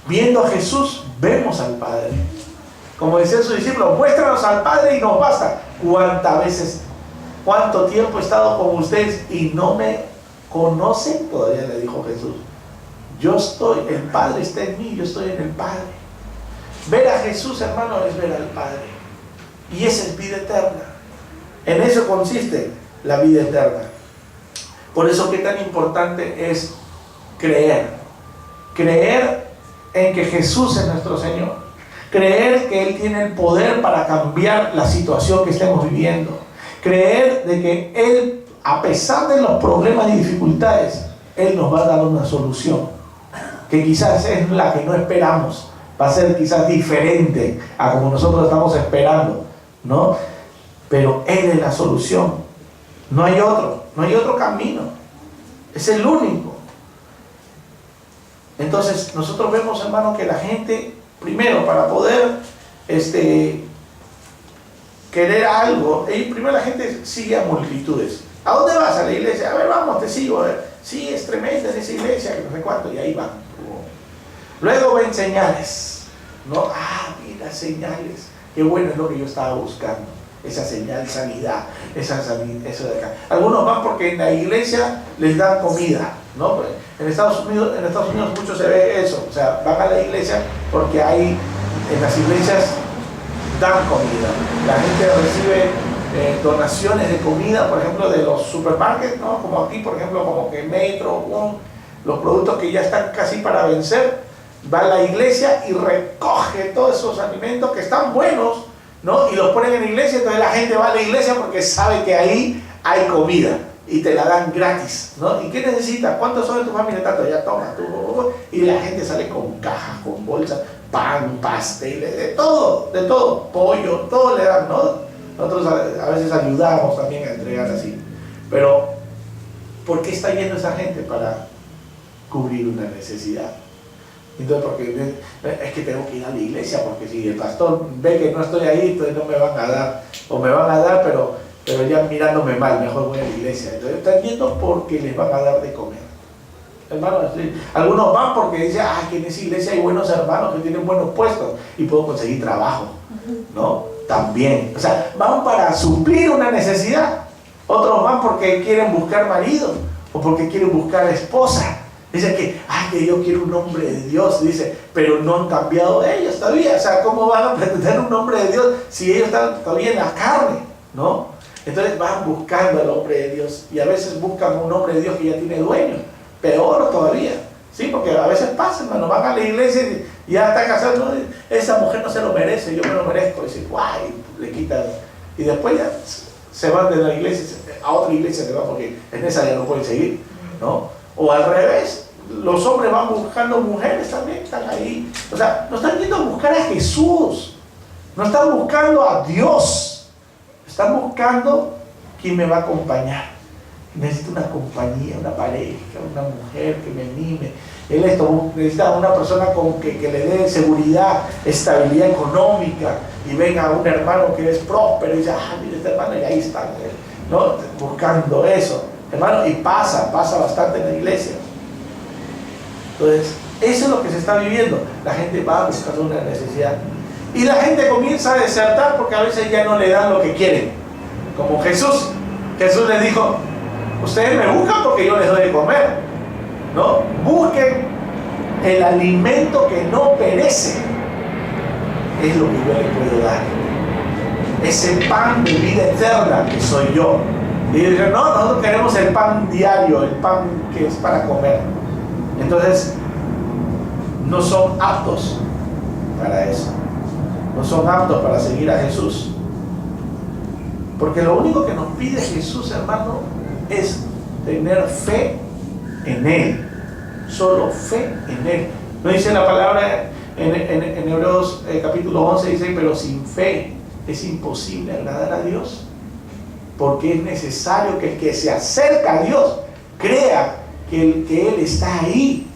Speaker 2: Viendo a Jesús, vemos al Padre. Como decían sus discípulos, muéstranos al Padre y nos basta. ¿Cuántas veces, cuánto tiempo he estado con ustedes y no me conocen? Todavía le dijo Jesús. Yo estoy, el Padre está en mí, yo estoy en el Padre. Ver a Jesús, hermano, es ver al Padre. Y esa es vida eterna. En eso consiste la vida eterna. Por eso qué tan importante es creer. Creer en que Jesús es nuestro Señor. Creer que Él tiene el poder para cambiar la situación que estemos viviendo. Creer de que Él, a pesar de los problemas y dificultades, Él nos va a dar una solución. Que quizás es la que no esperamos. Va a ser quizás diferente a como nosotros estamos esperando, ¿no? Pero Él es la solución. No hay otro camino. Es el único. Entonces, nosotros vemos, hermano, que la gente, primero, para poder querer algo, primero la gente sigue a multitudes. ¿A dónde vas? A la iglesia. A ver, vamos, te sigo. A ver. Sí, es tremenda en esa iglesia, que no sé cuánto, y ahí van. Luego ven señales, ¿no? Ah, mira, señales. Qué bueno, es lo que yo estaba buscando. Esa señal, sanidad, eso de acá. Algunos van porque en la iglesia les dan comida, ¿no? En Estados Unidos mucho se ve eso. O sea, van a la iglesia porque hay, en las iglesias dan comida. La gente recibe donaciones de comida, por ejemplo, de los supermarkets, ¿no? Como aquí, por ejemplo, como que Metro, los productos que ya están casi para vencer, va a la iglesia y recoge todos esos alimentos que están buenos, ¿no? Y los ponen en la iglesia. Entonces la gente va a la iglesia porque sabe que ahí hay comida y te la dan gratis, ¿no? ¿Y qué necesitas? ¿Cuántos son de tu familia? Tanto, ya toma tú. Y la gente sale con cajas, con bolsas, pan, pasteles, de todo, pollo, todo le dan, ¿no? Nosotros a veces ayudamos también a entregar así. Pero, ¿por qué está yendo esa gente? Para cubrir una necesidad. Entonces, porque es que tengo que ir a la iglesia, porque si el pastor ve que no estoy ahí, entonces no me van a dar, o me van a dar, pero ya mirándome mal, mejor voy a la iglesia. Entonces están yendo porque les van a dar de comer. Hermanos, algunos van porque dicen, que en esa iglesia hay buenos hermanos que tienen buenos puestos y puedo conseguir trabajo, ¿no? También, o sea, van para suplir una necesidad. Otros van porque quieren buscar marido o porque quieren buscar esposa. Dicen que yo quiero un hombre de Dios, dice, pero no han cambiado de ellos todavía. O sea, ¿cómo van a pretender un hombre de Dios si ellos están todavía en la carne? ¿No? Entonces van buscando al hombre de Dios y a veces buscan un hombre de Dios que ya tiene dueño. Peor todavía, ¿sí? Porque a veces pasa, hermano, van a la iglesia y ya están casados. No, esa mujer no se lo merece, yo me lo merezco. Y dicen, guay, le quitan. Y después ya se van de la iglesia a otra iglesia, ¿no? Porque en esa ya no pueden seguir, ¿no? O al revés. Los hombres van buscando mujeres también, están ahí. O sea, no están yendo a buscar a Jesús. No están buscando a Dios. Están buscando quién me va a acompañar. Necesito una compañía, una pareja, una mujer que me anime. Él necesita una persona con que le dé seguridad, estabilidad económica. Y venga un hermano que es próspero y dice, mira este hermano, y ahí está, ¿no? Buscando eso. Hermano, y pasa bastante en la iglesia. Entonces, eso es lo que se está viviendo. La gente va buscando una necesidad. Y la gente comienza a desertar porque a veces ya no le dan lo que quieren. Como Jesús. Jesús les dijo, ustedes me buscan porque yo les doy de comer, ¿no? Busquen el alimento que no perece. Es lo que yo les puedo dar. Ese pan de vida eterna que soy yo. Y dicen, no, nosotros queremos el pan diario, el pan que es para comer. Entonces, no son aptos para eso. No son aptos para seguir a Jesús. Porque lo único que nos pide Jesús, hermano, es tener fe en Él. Solo fe en Él. No dice la palabra en Hebreos capítulo 11, dice, pero sin fe es imposible agradar a Dios. Porque es necesario que el que se acerca a Dios crea que Él está ahí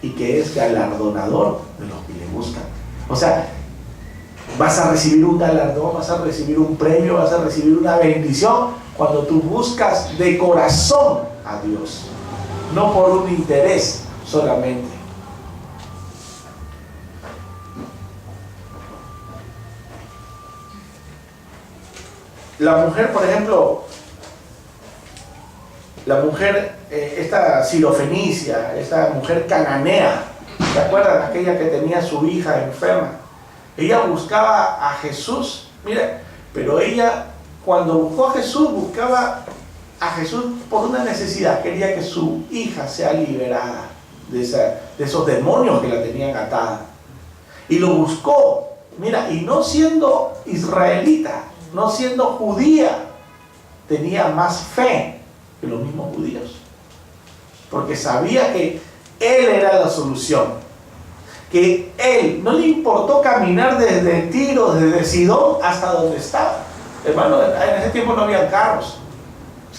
Speaker 2: y que es galardonador de los que le buscan. O sea, vas a recibir un galardón, vas a recibir un premio, vas a recibir una bendición cuando tú buscas de corazón a Dios, no por un interés solamente. La mujer, por ejemplo, esta sirofenicia, esta mujer cananea, ¿se acuerdan? Aquella que tenía a su hija enferma. Ella buscaba a Jesús, mire, pero ella cuando buscó a Jesús, buscaba a Jesús por una necesidad, quería que su hija sea liberada de esos demonios que la tenían atada. Y lo buscó, mira, y no siendo israelita, no siendo judía, tenía más fe que los mismos judíos, porque sabía que Él era la solución, que Él no le importó caminar desde Tiro, desde Sidón hasta donde estaba. Hermano, en ese tiempo no había carros,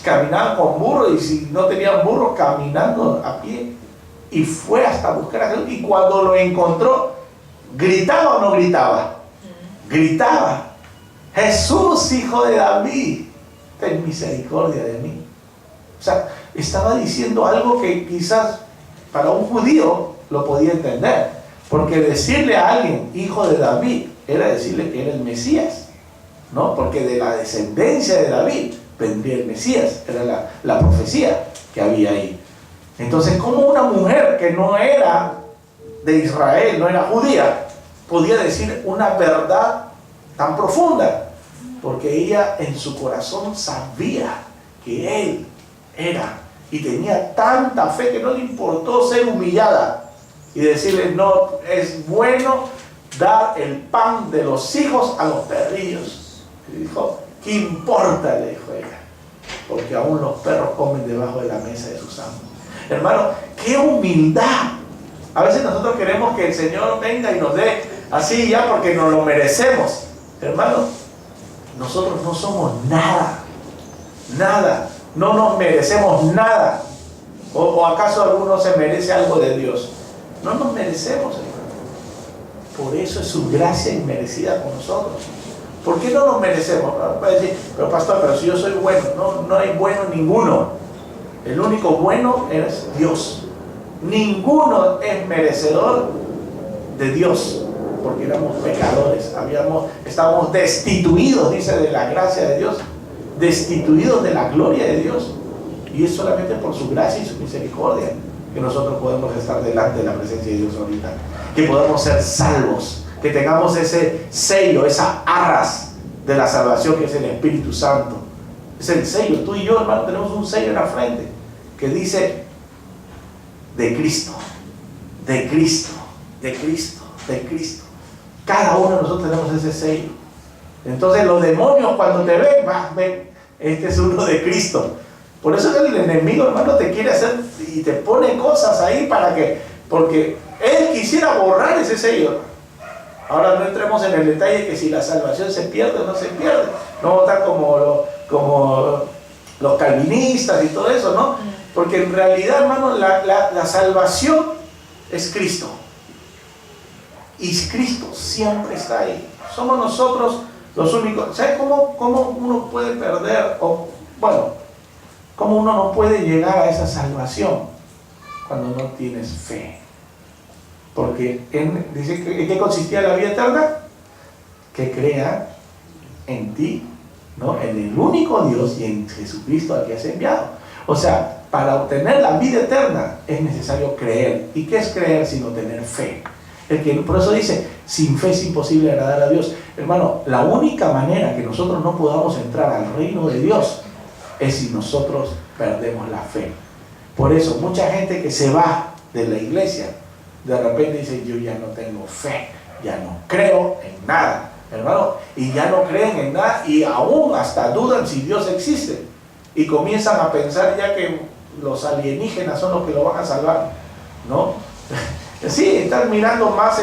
Speaker 2: caminaban con burros, y si no tenían burros, caminando a pie, y fue hasta buscar a Jesús. Y cuando lo encontró, ¿gritaba o no gritaba? Gritaba: Jesús, hijo de David, ten misericordia de mí. O sea, estaba diciendo algo que quizás para un judío lo podía entender, porque decirle a alguien hijo de David era decirle que era el Mesías, ¿no? Porque de la descendencia de David vendría el Mesías, era la profecía que había ahí. Entonces, ¿cómo una mujer que no era de Israel, no era judía, podía decir una verdad tan profunda? Porque ella en su corazón sabía que Él era, y tenía tanta fe que no le importó ser humillada y decirle: no, es bueno dar el pan de los hijos a los perrillos. Y dijo: ¿qué importa? Le dijo ella, porque aún los perros comen debajo de la mesa de sus amos. Hermano, qué humildad. A veces nosotros queremos que el Señor venga y nos dé así ya porque nos lo merecemos. Hermano, nosotros no somos nada, nada, no nos merecemos nada. ¿O acaso alguno se merece algo de Dios? No nos merecemos, hermano. Por eso es su gracia inmerecida con nosotros. ¿Por qué no nos merecemos? Puede decir: pero pastor, pero si yo soy bueno. No hay bueno ninguno. El único bueno es Dios. Ninguno es merecedor de Dios, porque éramos pecadores, estábamos destituidos, dice, de la gracia de Dios, destituidos de la gloria de Dios. Y es solamente por su gracia y su misericordia que nosotros podemos estar delante de la presencia de Dios ahorita, que podemos ser salvos, que tengamos ese sello, esa arras de la salvación que es el Espíritu Santo. Es el sello. Tú y yo, hermano, tenemos un sello en la frente que dice: de Cristo, de Cristo, de Cristo, de Cristo. Cada uno de nosotros tenemos ese sello. Entonces los demonios, cuando te ven, este es uno de Cristo. Por eso el enemigo, hermano, te quiere hacer y te pone cosas ahí porque él quisiera borrar ese sello. Ahora no entremos en el detalle que si la salvación se pierde o no se pierde. No vamos a estar como los calvinistas y todo eso, ¿no? Porque en realidad, hermano, la salvación es Cristo. Y Cristo siempre está ahí. Somos nosotros los únicos. ¿Sabes cómo uno puede perder? ¿Cómo uno no puede llegar a esa salvación? Cuando no tienes fe. Porque dice que ¿en qué consistía la vida eterna? Que crea en ti ¿no? En el único Dios y en Jesucristo al que has enviado. O sea, para obtener la vida eterna es necesario creer. ¿Y qué es creer sino tener fe? Por eso dice, sin fe es imposible agradar a Dios. Hermano, la única manera que nosotros no podamos entrar al reino de Dios es si nosotros perdemos la fe. Por eso, mucha gente que se va de la iglesia, de repente dice, yo ya no tengo fe, ya no creo en nada, hermano, y ya no creen en nada, y aún hasta dudan si Dios existe, y comienzan a pensar ya que los alienígenas son los que lo van a salvar, ¿no? Sí, están mirando más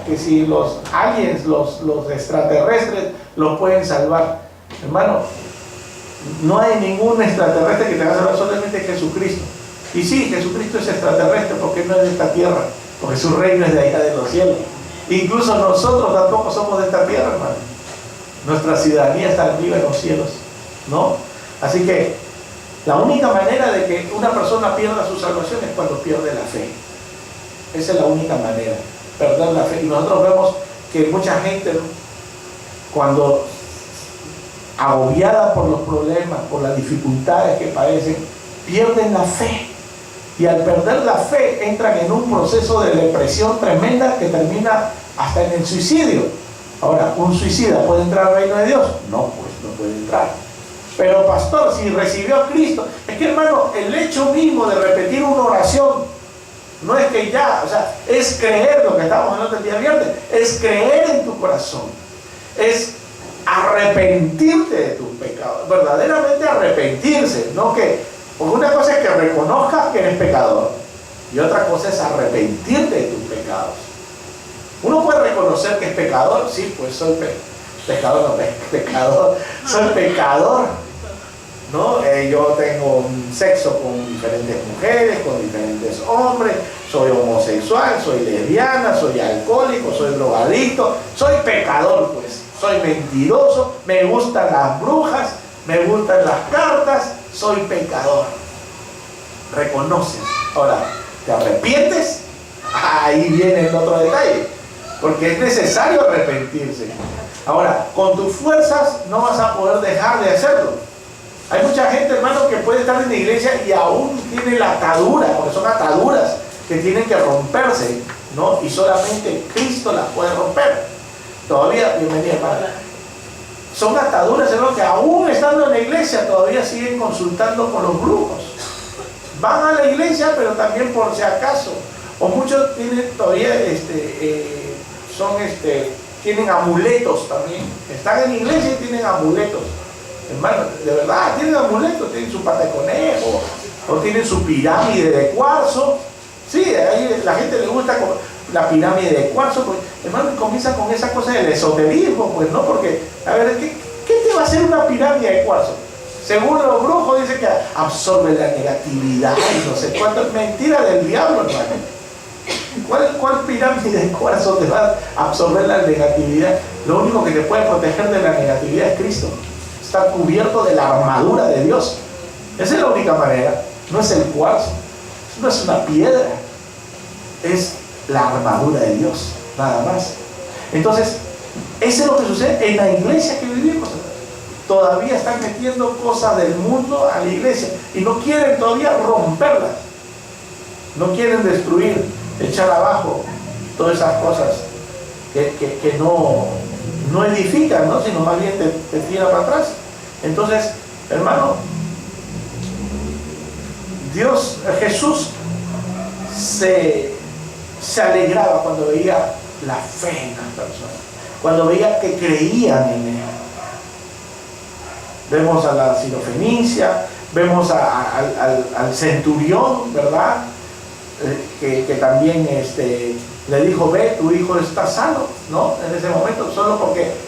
Speaker 2: que si los aliens, los extraterrestres los pueden salvar. Hermano, no hay ningún extraterrestre que te va a salvar, solamente Jesucristo. Y sí, Jesucristo es extraterrestre porque no es de esta tierra, porque su reino es de allá de los cielos. Incluso nosotros tampoco somos de esta tierra, hermano. Nuestra ciudadanía está arriba en los cielos, ¿no? Así que la única manera de que una persona pierda su salvación es cuando pierde la fe. Esa es la única manera, perder la fe. Y nosotros vemos que mucha gente, cuando agobiada por los problemas, por las dificultades que padecen, pierden la fe. Y al perder la fe, entran en un proceso de depresión tremenda que termina hasta en el suicidio. Ahora, ¿un suicida puede entrar al reino de Dios? No, pues no puede entrar. Pero pastor, si recibió a Cristo, es que hermano, el hecho mismo de repetir una oración, no es que ya, o sea, es creer, lo que estábamos hablando el día viernes, es creer en tu corazón, es arrepentirte de tus pecados, verdaderamente arrepentirse, no que, porque una cosa es que reconozcas que eres pecador, y otra cosa es arrepentirte de tus pecados. Uno puede reconocer que es pecador, sí, pues soy pecador, soy pecador, ¿no? Yo tengo un sexo con diferentes mujeres, con diferentes hombres, soy homosexual, soy lesbiana, soy alcohólico, soy drogadicto, soy pecador, pues, soy mentiroso, me gustan las brujas, me gustan las cartas, soy pecador. Reconoces. Ahora, ¿te arrepientes? Ahí viene el otro detalle, porque es necesario arrepentirse. Ahora, con tus fuerzas no vas a poder dejar de hacerlo. Hay mucha gente, hermano, que puede estar en la iglesia y aún tiene la atadura, porque son ataduras que tienen que romperse, ¿no? Y solamente Cristo las puede romper. Todavía, bienvenida, padre. Son ataduras, hermano, que aún estando en la iglesia todavía siguen consultando con los brujos. Van a la iglesia, pero también por si acaso. O muchos tienen todavía, tienen amuletos también. Están en la iglesia y tienen amuletos. Hermano, de verdad, tienen amuletos, tienen su pata de conejo, o tienen su pirámide de cuarzo. Sí, ahí la gente le gusta la pirámide de cuarzo, pues, hermano, comienza con esa cosa del esoterismo, pues, ¿no? Porque, a ver, ¿qué te va a hacer una pirámide de cuarzo? Según los brujos, dice que absorbe la negatividad y no sé cuánto. Es mentira del diablo, hermano. ¿Cuál pirámide de cuarzo te va a absorber la negatividad? Lo único que te puede proteger de la negatividad es Cristo. Está cubierto de la armadura de Dios. Esa es la única manera. No es el cuarzo, no es una piedra, es la armadura de Dios, nada más. Entonces, eso es lo que sucede en la iglesia que vivimos. Todavía están metiendo cosas del mundo a la iglesia y no quieren todavía romperlas, no quieren destruir, echar abajo todas esas cosas que no edifican, ¿no? Sino más bien te tiran para atrás. Entonces, hermano, Jesús se alegraba cuando veía la fe en las personas, cuando veía que creían en Él. Vemos a la sirofenicia, vemos al centurión, ¿verdad? Que también le dijo, ve, tu hijo está sano, ¿no? En ese momento, solo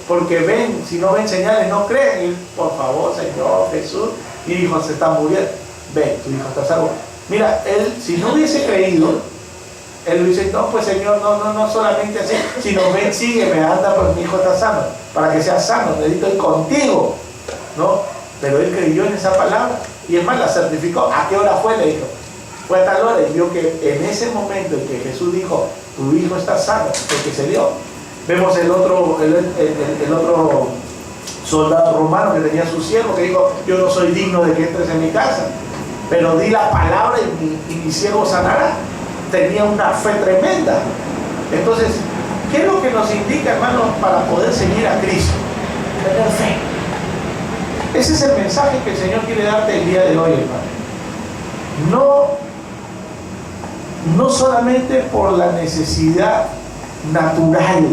Speaker 2: porque ven, si no ven señales, no creen. Y, por favor, Señor Jesús, mi hijo se está muriendo. Ve, tu hijo está sano. Mira, él, si no hubiese creído, él dice, no, pues Señor, no solamente así, sino ven, sígueme, anda, pues mi hijo está sano, para que sea sano, necesito ir contigo, ¿no? Pero él creyó en esa palabra, y es más, la certificó. ¿A qué hora fue? Le dijo. Fue a tal hora, y vio que en ese momento en que Jesús dijo, tu hijo está sano, porque se dio. Vemos el otro soldado romano que tenía su siervo, que dijo, yo no soy digno de que entres en mi casa, pero di la palabra y mi siervo sanará. Tenía una fe tremenda. Entonces, ¿qué es lo que nos indica, hermanos, para poder seguir a Cristo? Tener fe. Ese es el mensaje que el Señor quiere darte el día de hoy, hermano. No solamente por la necesidad natural,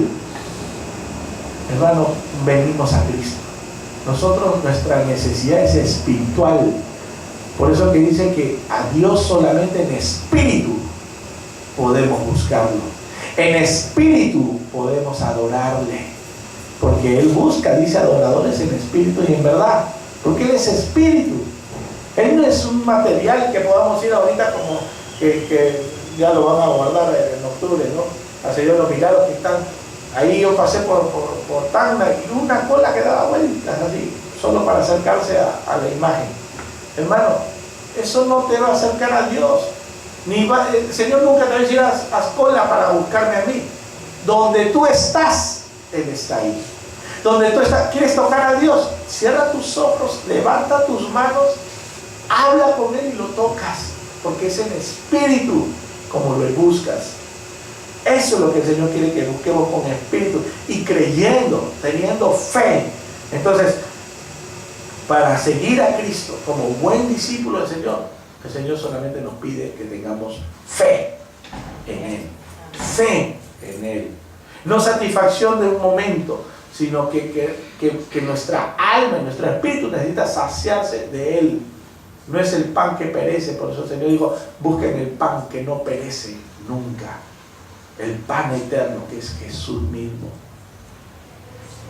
Speaker 2: hermano, venimos a Cristo. Nosotros, nuestra necesidad es espiritual. Por eso que dice que a Dios solamente en espíritu podemos buscarlo. En espíritu podemos adorarle. Porque Él busca, dice, adoradores en espíritu y en verdad. Porque Él es espíritu. Él no es un material que podamos ir ahorita como que ya lo van a guardar en octubre, ¿no? A Señor los milagros que están. Ahí yo pasé por Tacna y una cola que daba vueltas así, solo para acercarse a la imagen. Hermano, eso no te va a acercar a Dios. El Señor nunca te va a decir, haz cola para buscarme a mí. Donde tú estás, Él está ahí. Donde tú estás, ¿quieres tocar a Dios? Cierra tus ojos, levanta tus manos, habla con Él y lo tocas. Porque es en espíritu como lo buscas. Eso es lo que el Señor quiere que busquemos con espíritu y creyendo, teniendo fe. Entonces, para seguir a Cristo como buen discípulo del Señor, el Señor solamente nos pide que tengamos fe en Él. Fe en Él. No satisfacción de un momento, sino que nuestra alma y nuestro espíritu necesita saciarse de Él. No es el pan que perece, por eso el Señor dijo, busquen el pan que no perece nunca. El pan eterno que es Jesús mismo.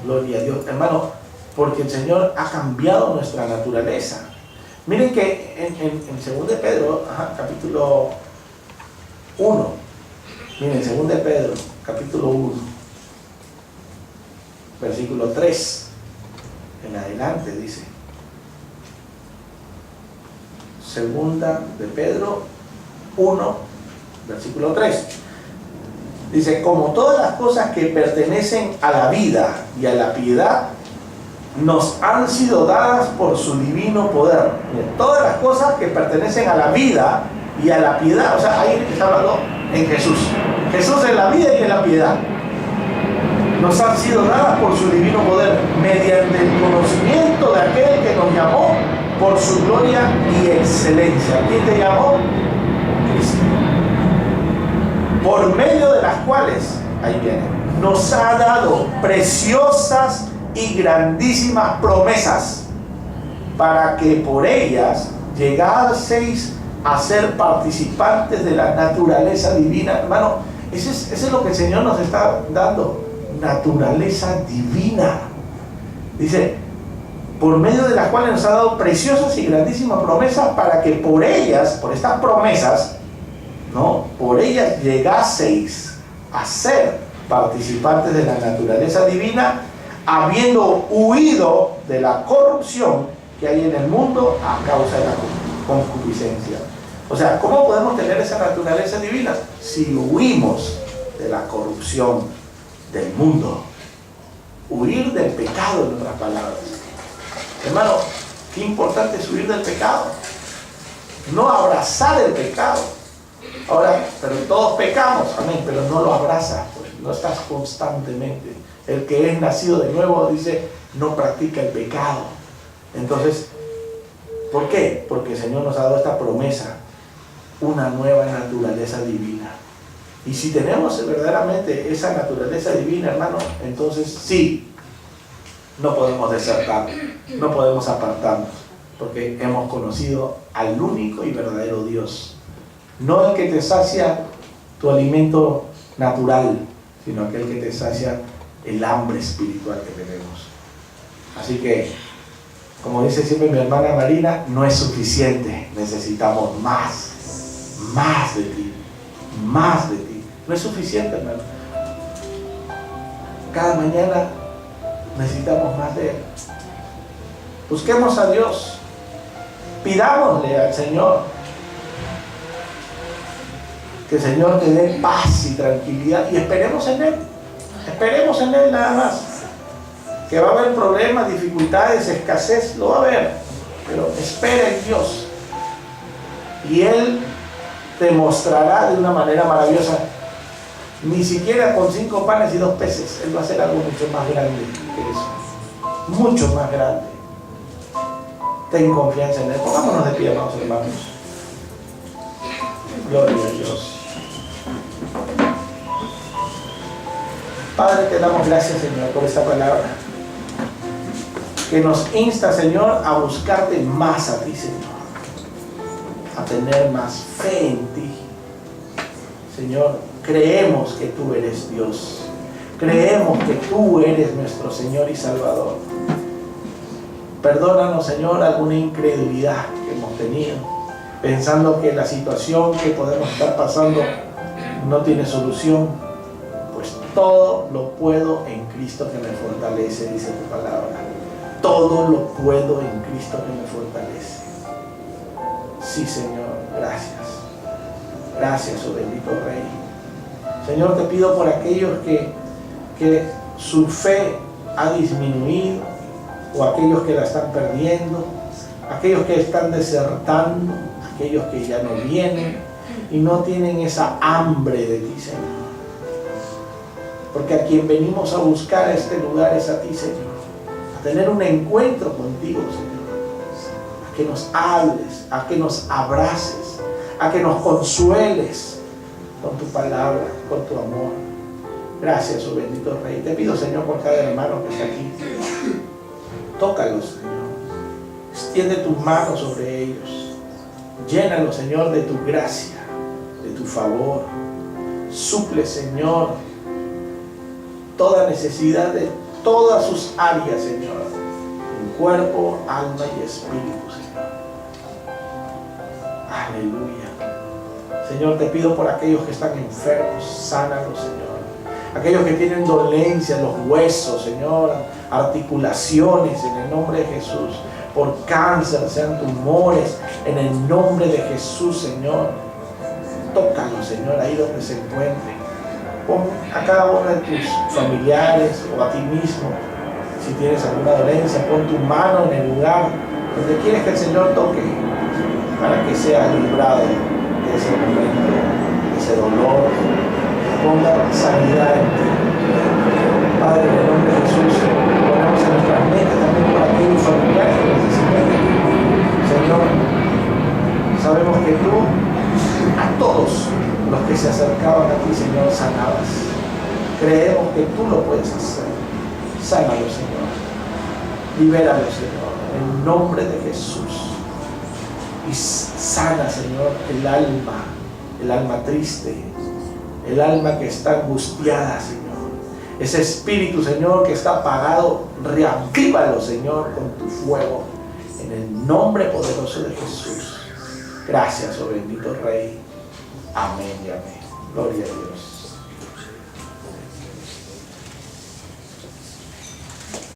Speaker 2: Gloria a Dios, hermano, porque el Señor ha cambiado nuestra naturaleza. Miren que en 2 de Pedro, capítulo 1, miren, 2 de Pedro, capítulo 1, versículo 3, en adelante dice, 2 de Pedro 1, versículo 3. Dice, como todas las cosas que pertenecen a la vida y a la piedad, nos han sido dadas por su divino poder. Miren, todas las cosas que pertenecen a la vida y a la piedad, o sea, ahí está hablando en Jesús. Jesús es la vida y es la piedad. Nos han sido dadas por su divino poder, mediante el conocimiento de aquel que nos llamó por su gloria y excelencia. ¿Quién te llamó? Cristo. Por medio de las cuales, ahí viene, nos ha dado preciosas y grandísimas promesas, para que por ellas llegaseis a ser participantes de la naturaleza divina. Hermano, eso es lo que el Señor nos está dando, naturaleza divina. Dice, por medio de las cuales nos ha dado preciosas y grandísimas promesas, para que por ellas, por estas promesas, ¿no? Por ellas llegaseis a ser participantes de la naturaleza divina, habiendo huido de la corrupción que hay en el mundo a causa de la concupiscencia. O sea, ¿cómo podemos tener esa naturaleza divina? Si huimos de la corrupción del mundo. Huir del pecado, en otras palabras. Hermano, qué importante es huir del pecado. No abrazar el pecado. Ahora, pero todos pecamos, amén, pero no lo abrazas, pues, no estás constantemente. El que es nacido de nuevo, dice, no practica el pecado. Entonces, ¿por qué? Porque el Señor nos ha dado esta promesa, una nueva naturaleza divina. Y si tenemos verdaderamente esa naturaleza divina, hermano, entonces sí, no podemos desertar, no podemos apartarnos, porque hemos conocido al único y verdadero Dios. No el que te sacia tu alimento natural, sino aquel que te sacia el hambre espiritual que tenemos. Así que, como dice siempre mi hermana Marina, no es suficiente, necesitamos más de ti, más de ti. No es suficiente, hermano. Cada mañana necesitamos más de Él. Busquemos a Dios, pidámosle al Señor que el Señor te dé paz y tranquilidad, y esperemos en Él nada más. Que va a haber problemas, dificultades, escasez, lo va a haber. Pero espera en Dios. Y Él te mostrará de una manera maravillosa. Ni siquiera con 5 panes y 2 peces. Él va a hacer algo mucho más grande que eso. Mucho más grande. Ten confianza en Él. Pongámonos de pie, amados hermanos. Gloria a Dios. Padre, te damos gracias, Señor, por esta palabra. Que nos insta, Señor, a buscarte más a ti, Señor. A tener más fe en ti. Señor, creemos que tú eres Dios. Creemos que tú eres nuestro Señor y Salvador. Perdónanos, Señor, alguna incredulidad que hemos tenido, pensando que la situación que podemos estar pasando no tiene solución. Pues todo lo puedo en Cristo que me fortalece, dice tu palabra. Todo lo puedo en Cristo que me fortalece. Sí, Señor, gracias. Gracias, oh bendito Rey. Señor, te pido por aquellos que su fe ha disminuido, o aquellos que la están perdiendo, aquellos que están desertando, aquellos que ya no vienen y no tienen esa hambre de ti, Señor. Porque a quien venimos a buscar a este lugar es a ti, Señor. A tener un encuentro contigo, Señor. A que nos hables, a que nos abraces, a que nos consueles con tu palabra, con tu amor. Gracias, oh bendito Rey. Te pido, Señor, por cada hermano que está aquí. Tócalos, Señor. Extiende tus manos sobre ellos. Llénalos, Señor, de tu gracia, de tu favor. Suple, Señor, toda necesidad de todas sus áreas, Señor. En cuerpo, alma y espíritu, Señor. Aleluya. Señor, te pido por aquellos que están enfermos, sánalos, Señor. Aquellos que tienen dolencias, los huesos, Señor, articulaciones, en el nombre de Jesús. Por cáncer, sean tumores, en el nombre de Jesús, Señor. Tócalos, Señor, ahí donde se encuentren. Pon a cada uno de tus familiares o a ti mismo, si tienes alguna dolencia, pon tu mano en el lugar donde quieres que el Señor toque, para que sea librado de ese momento, de ese dolor. Ponga sanidad en ti. Padre, en el nombre de Jesús, ponemos en nuestras mentes también por aquellos familiares que necesitan. Señor, sabemos que tú a todos los que se acercaban a ti, Señor, sanabas. Creemos que tú lo puedes hacer. Sánalo, Señor. Libéralo, Señor, en el nombre de Jesús. Y sana, Señor, el alma triste, el alma que está angustiada, Señor. Ese espíritu, Señor, que está apagado, reavívalo, Señor, con tu fuego. En el nombre poderoso de Jesús. Gracias, oh bendito Rey. Amén y amén. Gloria a Dios.